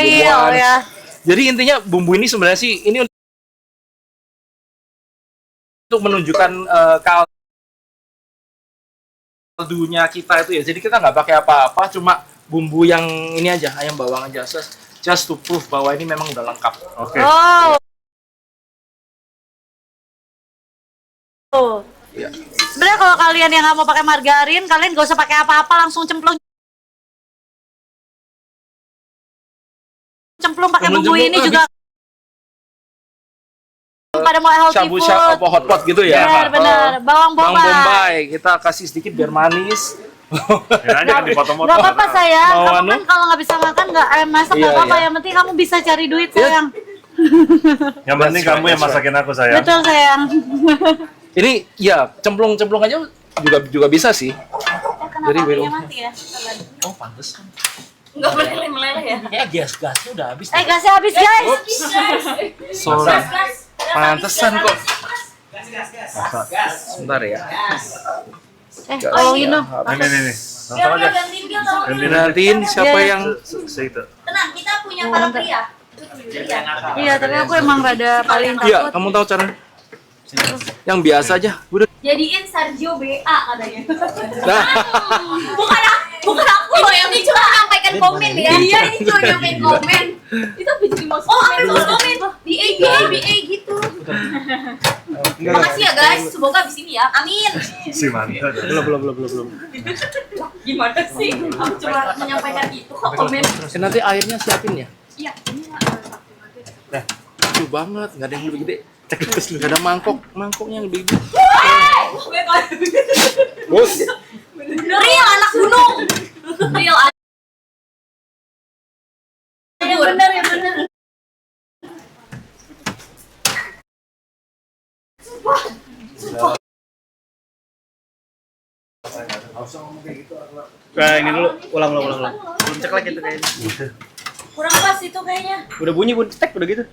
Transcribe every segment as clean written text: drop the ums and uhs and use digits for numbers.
iya, bumbuan. iya. Jadi intinya bumbu ini sebenarnya sih ini untuk menunjukkan kaldunya kita itu ya. Jadi kita nggak pakai apa-apa, cuma bumbu yang ini aja, ayam bawang aja. Just to prove bahwa ini memang udah lengkap. Oke. Oh. Iya. Sebenarnya kalau kalian yang nggak mau pakai margarin, kalian gak usah pakai apa-apa, langsung cemplung pakai bumbu ini juga. Pada mau healthy Shabu food. shabu apa hotpot gitu ya. Benar. Bawang Bawang bombay. bombay kita kasih sedikit biar manis. Ya, jangan dipotong-potong. Gak apa-apa sayang, Mau kamu anu? kan kalau nggak bisa makan nggak masak Iya, nggak apa-apa, iya. yang penting kamu bisa cari duit sayang. Yang penting That's kamu right, yang masakin aku sayang. Betul sayang. Ini ya cemplung aja juga bisa sih. Kenapa Jadi apinya belum. mati ya? Oh pantesan. Nggak meleleh ya? Gasnya udah habis. Gasnya habis guys. Sorry. Pantesan kok. Sebentar ya. Tolongin dong. Ini. Nonton aja. Gantiin siapa Iya. yang Segitu. Tenang, kita punya para pria. Iya, tapi aku emang rada paling Iya, takut. kamu tahu cara yang biasa aja. Udah. Jadiin Sergio BA katanya. Nah, Bukan aku loh yang ini cuma sampaikan komen ya. Iya, ini cuma nyampein komen. Itu apa jadi mau komen? Komen. BA gitu. Makasih ya guys, semoga abis ini ya. Amin. Si mantap. belum. Gimana sih? Aku cuma menyampaikan itu kok komen. Nanti airnya siapin ya. Iya. Lucu banget, nggak ada yang lebih gede. Nggak ada mangkoknya yang lebih gede. Bos. Real anak gunung. Real anak. Yang bener, yang bener. Nah, ini dulu, ulang. Belum ceklek itu kayaknya. Kurang pas itu kayaknya. Udah bunyi, bun, tek udah gitu.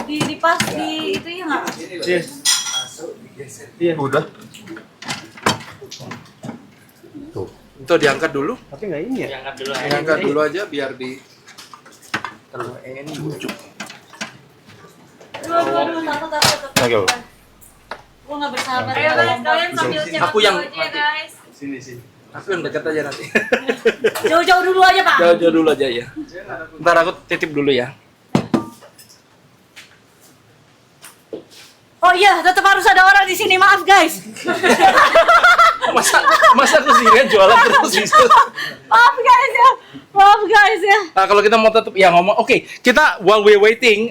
Di pas di itu ya nggak? Iya. Iya. Udah. Tuh. Itu diangkat dulu. Tapi nggak ini ya? Diangkat dulu aja biar di terlalu ini lucu. Aduh, takut. Oke. Gue nggak bersahabat. Ayo guys, kalian sambil siap Aku yang aja guys. Sini. Aku yang dekat aja nanti. Jauh-jauh dulu aja pak. Jauh dulu aja ya. Ntar aku titip dulu ya. Oh iya, tetap harus ada orang di sini. Maaf guys. Masa aku sendirian jualan terus bisa. Maaf guys ya. Nah, kalau kita mau tetap ya ngomong, oke, kita while we waiting,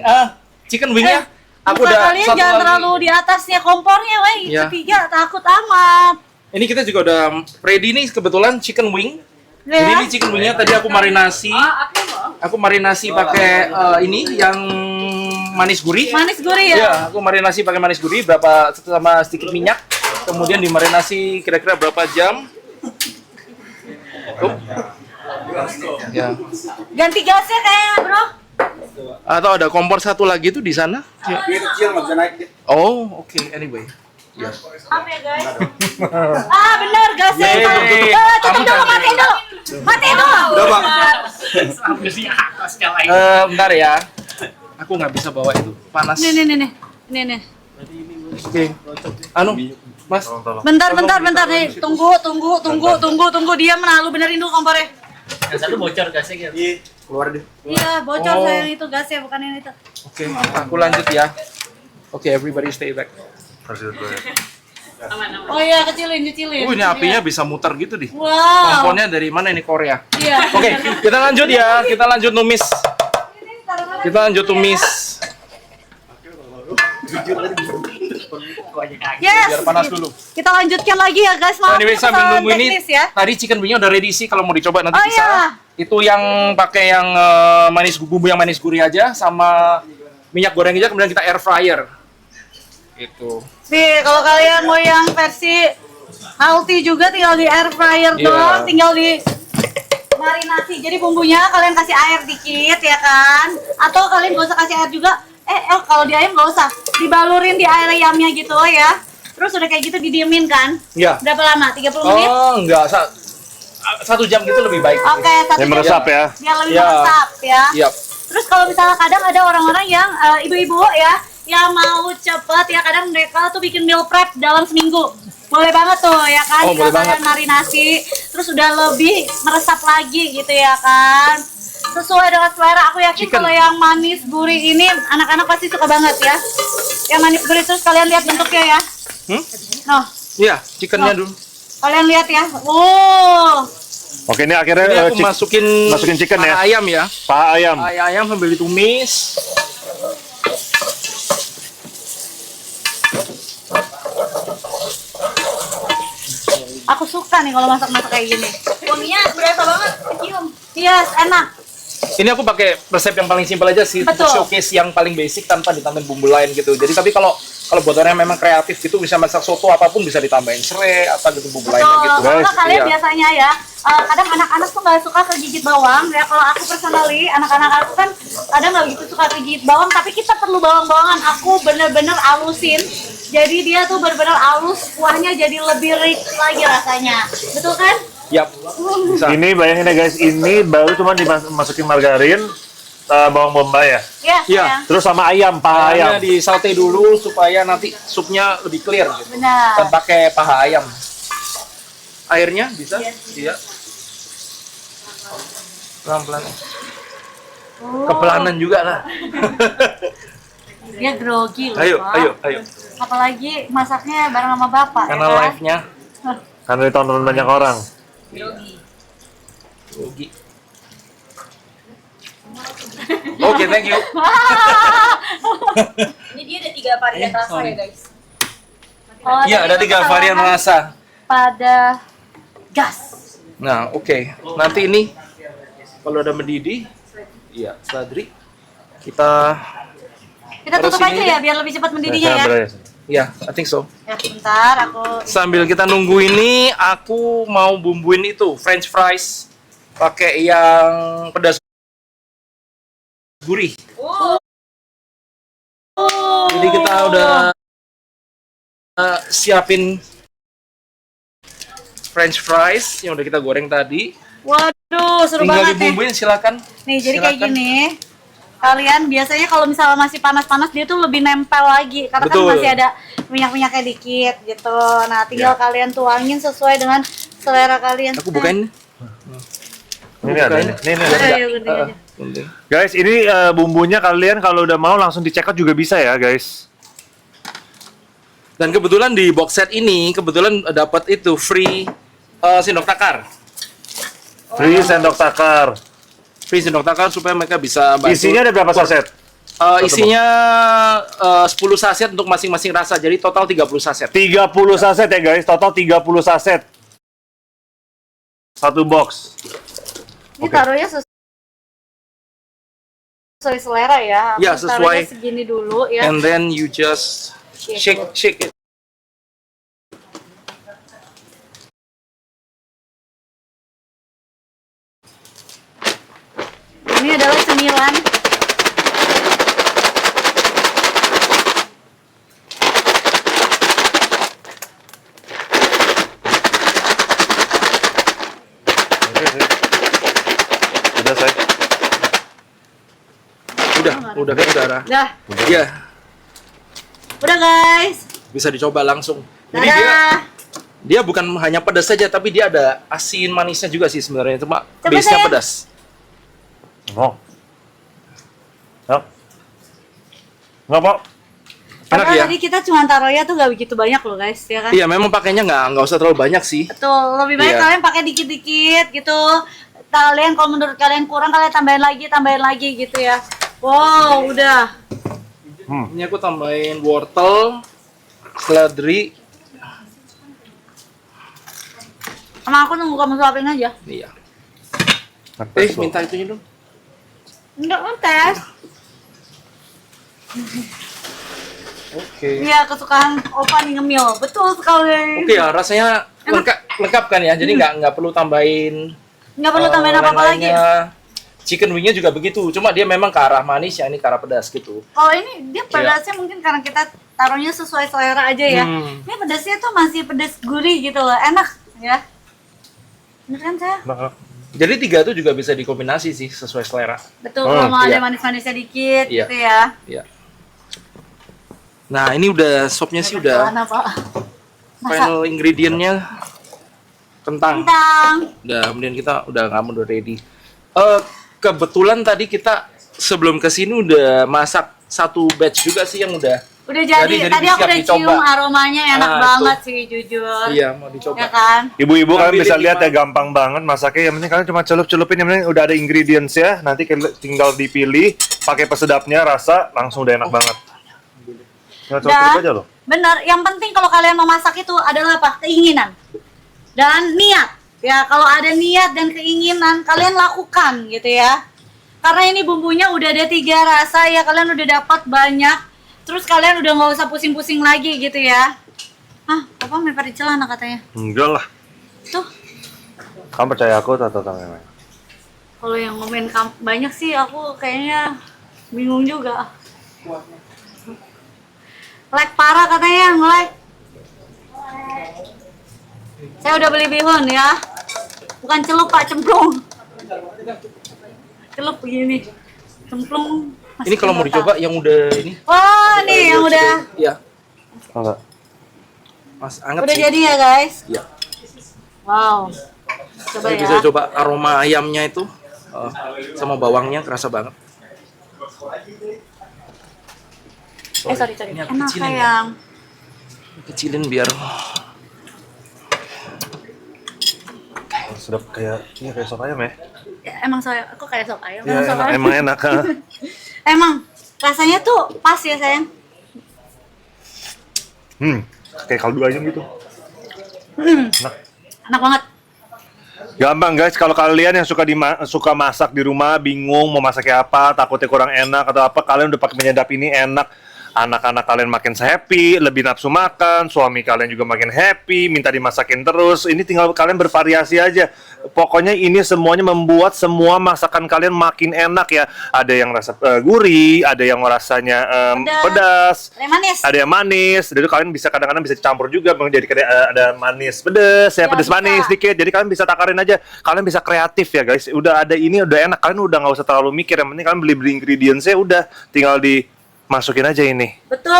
chicken wingnya aku Muka udah kalian satu jangan lagi. terlalu di atasnya kompornya, weh. Iya. Ketiga takut amat. Ini kita juga udah ready nih kebetulan chicken wing. Ya. Jadi ini chicken wingnya tadi aku marinasi. Aku marinasi pakai ini yang manis gurih. Manis gurih ya. Iya, aku marinasi pakai manis gurih berapa sama sedikit minyak. Kemudian dimarinasi kira-kira berapa jam? Tuh. Ya. Ganti gasnya kayaknya, bro. Atau ada kompor satu lagi tuh di sana? Ya. Oh, oke. Anyway. Maaf ya guys. Bener gasnya. Yeay. Tutup dulu, matiin dulu. Matiin dulu. Udah, Bang. Bentar ya. Aku nggak bisa bawa itu. Panas. Nih. Oke. Anu, Mas. Tolong. Bentar nih. Tunggu. Diam, nah lu benerin dulu kompornya. Yang satu bocor gasnya gitu. Keluar deh. Iya, bocor Oh. sayang itu gasnya, bukan yang itu. Oke, aku lanjut ya. Oke, everybody stay back. Harus itu ya. Oh iya, kecilin. Ini apinya bisa muter gitu di. Wow. Komponnya dari mana ini Korea? Iya. Oke, kita lanjut ya. Kita lanjut numis. Yes. Biar panas dulu. Kita lanjutkan lagi ya guys. Maaf Anyway, sambil kesalahan nunggu ini, teknis ya. tadi chicken wingnya udah ready sih kalau mau dicoba nanti Oh, bisa. iya. Itu yang pakai yang bumbu yang manis gurih aja sama minyak goreng aja kemudian kita air fryer. Itu. Nih, kalau kalian mau yang versi healthy juga tinggal di air fryer Iya. doang, tinggal di marinasi. Jadi bumbunya kalian kasih air dikit ya kan? Atau kalian gak usah kasih air juga. Kalau di ayam gak usah. Dibalurin di air ayamnya gitu ya. Terus udah kayak gitu didiemin kan? Iya. Berapa lama? 30 menit? Oh, enggak. 1 jam gitu lebih baik. Oke, 1 Yang jam. meresap ya. Biar lebih Ya. meresap ya. Iya. Terus kalau misalnya kadang ada orang-orang yang ibu-ibu ya yang mau cepet ya, kadang mereka tuh bikin meal prep dalam seminggu. Boleh banget tuh ya kan, Oh, boleh kalian marinasi terus udah lebih meresap lagi gitu ya kan. Sesuai dengan selera, aku yakin Chicken. kalau yang manis gurih ini anak-anak pasti suka banget ya. Yang manis gurih, terus kalian lihat bentuknya ya. Noh, Iya, chickennya dulu. kalian lihat ya. Oh, Oke, ini akhirnya Ini aku masukin chicken ya. paha ayam ya. Paha ayam. Paha ayam sambil ditumis. aku suka nih kalau masak-masak kayak gini. Wanginya berasa banget, kecium. Yes, enak. Ini aku pakai resep yang paling simpel aja sih, untuk Betul. showcase yang paling basic tanpa ditambahin bumbu lain gitu. Jadi tapi kalau buat orang yang memang kreatif gitu, bisa masak soto apapun bisa ditambahin serai apa gitu bumbu lainnya gitu. Kalau kalian Iya. biasanya ya, kadang anak-anak tuh nggak suka kegigit bawang ya. Kalau aku personally, anak-anak aku kan kadang nggak begitu suka kegigit bawang, tapi kita perlu bawang-bawangan. Aku bener-bener alusin, jadi dia tuh bener-bener halus, kuahnya jadi lebih rich lagi rasanya. Betul kan? Yap. Bisa. Ini bayangin ya guys, ini baru cuma dimasukin margarin, bawang bombay ya. Ya, Iya. sayang. Terus sama ayam, paha ayam. Ayamnya di saute dulu supaya nanti supnya lebih clear gitu. Benar. Dan pakai paha ayam. Airnya bisa? Iya. Pelan-pelan. Oh, Kepelanan juga lah. dia grogi loh. Ayo, Pak. ayo. Apalagi masaknya bareng sama bapak. Karena ya kan? live-nya Karena ditonton banyak orang. rugi. Oke, thank you. Ini dia ada 3 varian rasa ya guys. Oh, Iya, tadi ada itu 3 varian kesalahan rasa. pada gas. Nah, oke. Nanti ini kalau udah mendidih, iya, seladri kita Kita tutup Taruh aja sini ya biar lebih cepat mendidihnya ya. ya, I think so. Ya, bentar aku. Sambil kita nunggu ini, aku mau bumbuin itu French fries pakai yang pedas gurih. Jadi kita udah siapin French fries yang udah kita goreng tadi. Waduh, seru Tinggal banget nih. dibumbuin, silakan. Nih, jadi kayak Silakan. gini. Kalian biasanya kalau misalnya masih panas-panas dia tuh lebih nempel lagi karena Betul. kan masih ada minyak-minyaknya dikit gitu. Nah, tinggal Ya. kalian tuangin sesuai dengan selera kalian. Aku bukain. Ini ada ini. Ini Ayo, ada. ayo, gunting aja. Gunting. Guys, ini bumbunya kalian kalau udah mau langsung di check out juga bisa ya, guys. Dan kebetulan di box set ini kebetulan dapat itu free sendok takar. Free sendok takar. Free sendok takar supaya mereka bisa bantu. Isinya ada berapa saset? Isinya 10 saset untuk masing-masing rasa. Jadi total 30 saset. 30 saset ya guys, total 30 saset. Satu box. Ini taruhnya sesuai selera ya. Aku Ya, taruhnya sesuai. segini dulu ya. And then you just shake it. Ini adalah cemilan. Oke, sih. Udah saya. Udah kan udara. Dah, Iya, udah guys. bisa dicoba langsung. Jadi Dadah. dia bukan hanya pedas saja, tapi dia ada asin manisnya juga sih sebenarnya. Cuma Coba, base-nya sayang. pedas. Oh. Yap. Nggak, Pak. Enak Padahal ya? tadi kita cuma taruhnya tuh gak begitu banyak loh guys, ya kan? Iya, memang pakainya nggak usah terlalu banyak sih. Betul, lebih baik Iya. kalian pakai dikit-dikit gitu. Kalian kalau menurut kalian kurang, kalian tambahin lagi gitu ya. Wow, udah. Ini aku tambahin wortel, seledri. Sama aku nunggu kamu suapin aja. Iya. Ngetes loh. Minta itunya dong. Enggak ngetes. Oke. Iya, kesukaan Opa nih ngemil. Betul sekali. Oke ya, rasanya lengkap kan ya. Jadi nggak perlu tambahin. Nggak perlu tambahin apa-apa lagi. lain-lainnya. Chicken wingnya juga begitu. Cuma dia memang ke arah manis, yang ini ke arah pedas gitu. Kalau ini dia pedasnya mungkin karena kita taruhnya sesuai selera aja ya. Ini pedasnya tuh masih pedas gurih gitu loh. Enak ya. Bener kan saya? Nah, Jadi 3 itu juga bisa dikombinasi sih sesuai selera. Betul, kalau mau iya. ada manis-manisnya dikit Iya. gitu ya. Iya. Nah, ini udah sopnya sih udah Mana, Pak? Masak final ingredient-nya kentang. kentang. Udah, kemudian kita udah udah ready. Kebetulan tadi kita sebelum kesini udah masak satu batch juga sih yang udah. Udah jadi, tadi aku siap udah dicoba. cium aromanya enak Ah, banget sih jujur. Iya, mau dicoba. Ya kan? Ibu-ibu kalian Ambilin bisa lihat ya 5. gampang banget masaknya. Yang penting kalian cuma celup-celupin, yang penting udah ada ingredients ya. Nanti tinggal dipilih, pakai pesedapnya, rasa langsung udah enak banget. Tinggal celup-celup aja loh. Bener, yang penting kalau kalian mau masak itu adalah apa? Keinginan dan niat. Ya, kalau ada niat dan keinginan, kalian lakukan gitu ya. Karena ini bumbunya udah ada 3 rasa ya, kalian udah dapat banyak. Terus kalian udah nggak usah pusing-pusing lagi gitu ya. Ah, apa mepar di celana katanya? Enggak lah. Tuh, Kamu percaya aku atau Memang? kalau yang ngomen banyak sih aku kayaknya bingung juga. Like parah katanya, nge-like. Saya udah beli bihun ya. Bukan celup Pak, cemplung. Celup begini. Cemplung. masih Ini kalau mau kelihatan. dicoba yang udah ini. Wah, nih yang udah Iya. Enggak. Mas anget udah sih. jadi ya, guys. Iya. Wow. Coba Saya ya. bisa coba aroma ayamnya itu sama bawangnya kerasa banget. Sorry. Ini aku Enak kecilin ya. sayang. Kecilin biar Sedap kayak sop ayam ya. Ya, emang saya aku kayak sop ayam. Iya, sop enak, ayam. emang enak. Ha. Emang rasanya tuh pas ya sayang. Kayak kaldu ayam gitu. Enak. Enak banget. Gampang guys, kalau kalian yang suka masak di rumah, bingung mau masaknya apa, takutnya kurang enak atau apa, kalian udah pakai penyedap ini enak. Anak-anak kalian makin happy, lebih nafsu makan, suami kalian juga makin happy, minta dimasakin terus. Ini tinggal kalian bervariasi aja. Pokoknya ini semuanya membuat semua masakan kalian makin enak ya. Ada yang rasa gurih, ada yang rasanya pedas, Ada yang manis. ada yang manis. Jadi kalian bisa kadang-kadang bisa campur juga, jadi kayak ada manis pedas, ya Ya, pedas bisa. manis dikit. Jadi kalian bisa takarin aja. Kalian bisa kreatif ya guys. Udah ada ini udah enak. Kalian udah nggak usah terlalu mikir. Yang penting kalian beli ingredientsnya udah tinggal dimasukin aja ini. Betul,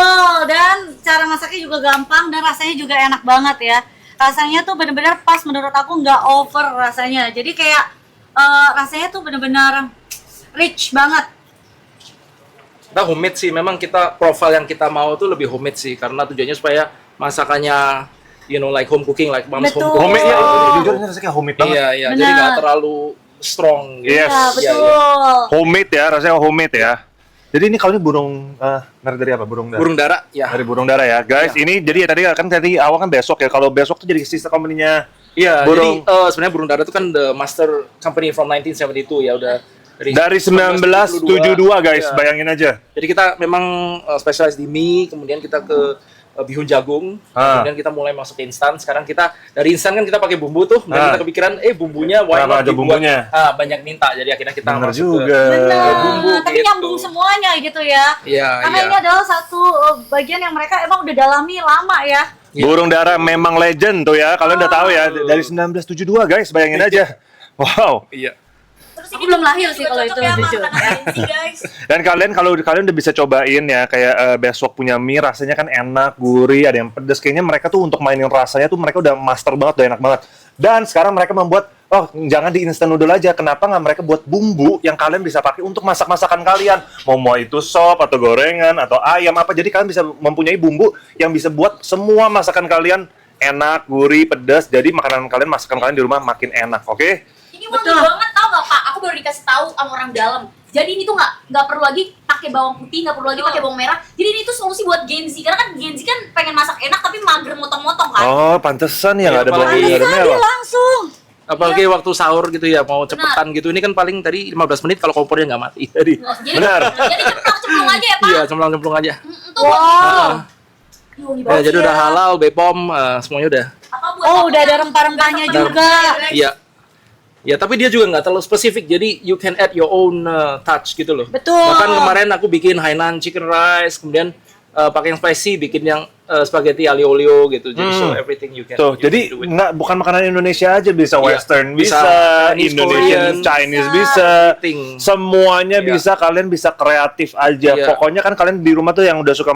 dan cara masaknya juga gampang dan rasanya juga enak banget ya. Rasanya tuh bener-bener pas menurut aku, nggak over rasanya. Jadi kayak rasanya tuh bener-bener rich banget. kita homemade sih. Memang kita profile yang kita mau tuh lebih homemade sih karena tujuannya supaya masakannya like home cooking, like mom's Betul. home cooking. Homemade ya, jujur ini rasanya kayak homemade banget. Iya, iya. Benar. Jadi nggak terlalu strong gitu. Yes. Ya, betul. Homemade ya, rasanya homemade ya. Jadi ini kalau ini burung merek dari apa? Burung dara. Burung dara, ya. Dari burung dara ya, guys. Ini jadi ya tadi awal kan besok ya. Kalau besok tuh jadi sister company-nya Iya, burung. jadi sebenarnya burung dara itu kan the master company from 1972 ya, udah dari 1972 guys, Iya. bayangin aja. Jadi kita memang spesialis di mie, kemudian kita ke bihun jagung, kemudian kita mulai masuk ke instan. Sekarang kita dari instan kan kita pakai bumbu tuh, kemudian kita kepikiran bumbunya why Kenapa not ada dibuat bumbunya? banyak minta. Jadi akhirnya kita Bener masuk juga. Bener, bumbu tapi gitu. nyambung semuanya gitu ya. Iya, Karena iya. ini adalah satu bagian yang mereka emang udah dalami lama ya. Iya. Burung dara memang legend tuh ya. Kalian udah tahu ya dari 1972 guys, bayangin aja. Wow. Iya. Terus Aku belum lahir sih kalau itu, jujur. guys. Dan kalau kalian udah bisa cobain ya kayak besok punya mie rasanya kan enak, gurih, ada yang pedas. Kayaknya mereka tuh untuk mainin rasanya tuh mereka udah master banget, udah enak banget. Dan sekarang mereka membuat jangan di instant noodle aja. Kenapa nggak mereka buat bumbu yang kalian bisa pakai untuk masak-masakan kalian? Mau itu sop atau gorengan atau ayam apa. Jadi kalian bisa mempunyai bumbu yang bisa buat semua masakan kalian enak, gurih, pedas. Jadi makanan kalian, masakan kalian di rumah makin enak, oke? Ini wangi Betul. banget, tau gak Pak? Aku baru dikasih tahu sama orang dalam. Jadi ini tuh nggak perlu lagi pakai bawang putih, nggak perlu lagi pakai bawang merah. Jadi ini tuh solusi buat Gen Z. Karena kan Gen Z kan pengen masak enak tapi mager motong-motong kan. Oh, pantesan ya Iya, nggak ada bawang apalagi- garamnya Dia loh. langsung. Apalagi waktu sahur gitu ya, mau cepetan gitu. Ini kan paling tadi 15 menit kalau kompornya nggak mati. Jadi Jadi, Benar. Jadi cemplung aja ya Pak. iya, cemplung-cemplung aja. Tuh, Wow. Ih, wangi Ya, banget jadi sih udah ya. halal, BPOM, semuanya udah. Apa buat Oh, kamu udah ada yang rempah-rempahnya besok juga. Iya. Ya, tapi dia juga nggak terlalu spesifik. Jadi you can add your own touch gitu loh. Betul. Bahkan kemarin aku bikin Hainan chicken rice, kemudian pakai yang spicy, bikin yang spaghetti aglio olio gitu. Jadi so everything you can. Tuh, you jadi can do it. nggak bukan makanan Indonesia aja, bisa Iya, Western, bisa bisa Chinese, Indonesian, Korean, Chinese bisa, bisa, everything. semuanya Iya. bisa. Kalian bisa kreatif aja. Iya. Pokoknya kan kalian di rumah tuh yang udah suka